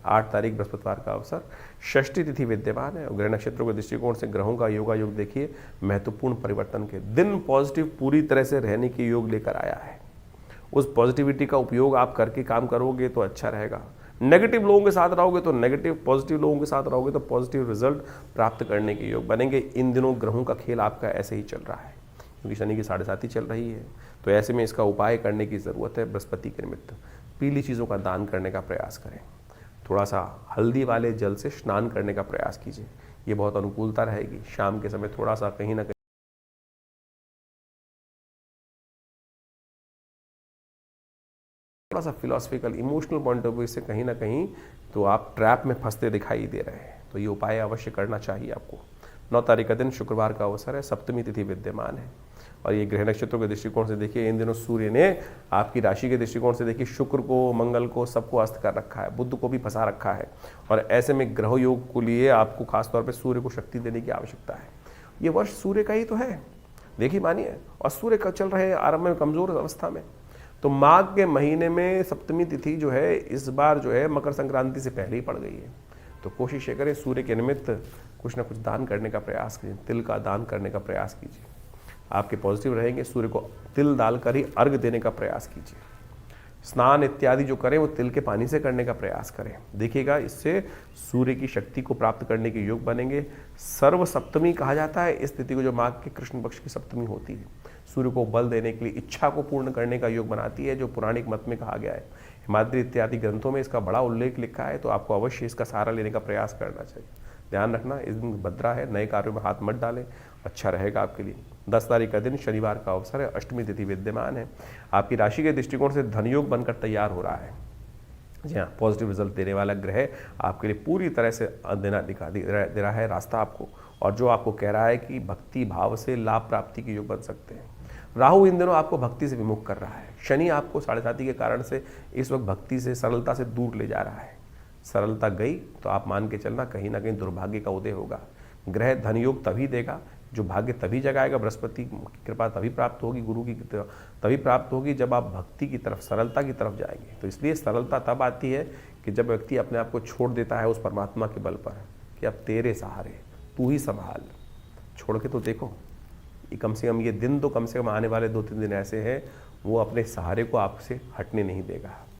8 तारीख बृहस्पतिवार का अवसर, षष्ठी तिथि विद्यमान है और ग्रह नक्षत्रों के दृष्टिकोण से ग्रहों का योगायोग देखिए महत्वपूर्ण परिवर्तन के दिन पॉजिटिव पूरी तरह से रहने के योग लेकर आया है। उस पॉजिटिविटी का उपयोग आप करके काम करोगे तो अच्छा रहेगा। नेगेटिव लोगों के साथ रहोगे तो नेगेटिव, पॉजिटिव लोगों के साथ रहोगे तो पॉजिटिव रिजल्ट प्राप्त करने के योग बनेंगे। इन दिनों ग्रहों का खेल आपका ऐसे ही चल रहा है क्योंकि शनि की 7.5 चल रही है, तो ऐसे में इसका उपाय करने की ज़रूरत है। बृहस्पति के निमित्त पीली चीज़ों का दान करने का प्रयास करें, थोड़ा सा हल्दी वाले जल से स्नान करने का प्रयास कीजिए, ये बहुत अनुकूलता रहेगी। शाम के समय थोड़ा सा कहीं ना कहीं थोड़ा सा philosophical emotional point of view से कहीं ना कहीं तो आप ट्रैप में फंसते दिखाई दे रहे हैं, तो ये उपाय अवश्य करना चाहिए आपको। 9 तारीख का दिन शुक्रवार का अवसर है, सप्तमी तिथि विद्यमान है और ये ग्रह नक्षत्रों के दृष्टिकोण से देखिए इन दिनों सूर्य ने आपकी राशि के दृष्टिकोण से देखिए शुक्र को, मंगल को, सबको अस्त कर रखा है, बुध को भी फंसा रखा है और ऐसे में ग्रह योग को लिए आपको खासतौर पर सूर्य को शक्ति देने की आवश्यकता है। ये वर्ष सूर्य का ही तो है, देखिए मानिए, और सूर्य का चल रहे हैं आरंभ में कमजोर अवस्था में, तो माघ के महीने में सप्तमी तिथि जो है इस बार जो है मकर संक्रांति से पहले ही पड़ गई है। तो कोशिश ये करें सूर्य के निमित्त कुछ ना कुछ दान करने का प्रयास कीजिए, तिल का दान करने का प्रयास कीजिए, आपके पॉजिटिव रहेंगे। सूर्य को तिल डालकर ही अर्घ देने का प्रयास कीजिए। स्नान इत्यादि जो करें वो तिल के पानी से करने का प्रयास करें, देखिएगा इससे सूर्य की शक्ति को प्राप्त करने के योग बनेंगे। सर्व सप्तमी कहा जाता है इस तिथि को, जो माघ के कृष्ण पक्ष की सप्तमी होती है, सूर्य को बल देने के लिए, इच्छा को पूर्ण करने का योग बनाती है, जो पौराणिक मत में कहा गया है। हिमाद्री इत्यादि ग्रंथों में इसका बड़ा उल्लेख लिखा है, तो आपको अवश्य इसका सहारा लेने का प्रयास करना चाहिए। ध्यान रखना इस दिन भद्रा है, नए कार्यों में हाथ मत डालें, अच्छा रहेगा आपके लिए। 10 तारीख का दिन शनिवार का अवसर है, अष्टमी तिथि विद्यमान है। आपकी राशि के दृष्टिकोण से धनयोग बनकर तैयार हो रहा है। जी हाँ, पॉजिटिव रिजल्ट देने वाला ग्रह आपके लिए पूरी तरह से दे रहा है रास्ता आपको, और जो आपको कह रहा है कि भक्ति भाव से लाभ प्राप्ति के योग बन सकते हैं। राहु इन दिनों आपको भक्ति से विमुख कर रहा है, शनि आपको 7.5 के कारण से इस वक्त भक्ति से, सरलता से दूर ले जा रहा है। सरलता गई तो आप मान के चलना कहीं ना कहीं दुर्भाग्य का उदय होगा। ग्रह धनयोग तभी देगा, जो भाग्य तभी जगाएगा, बृहस्पति की कृपा तभी प्राप्त होगी, गुरु की तभी प्राप्त होगी जब आप भक्ति की तरफ, सरलता की तरफ जाएंगे। तो इसलिए सरलता तब आती है कि जब व्यक्ति अपने आप को छोड़ देता है उस परमात्मा के बल पर कि अब तेरे सहारे, तू ही संभाल। छोड़ के तो देखो, कम से कम ये दिन तो कम से कम आने वाले 2-3 दिन ऐसे हैं वो अपने सहारे को आपसे हटने नहीं देगा।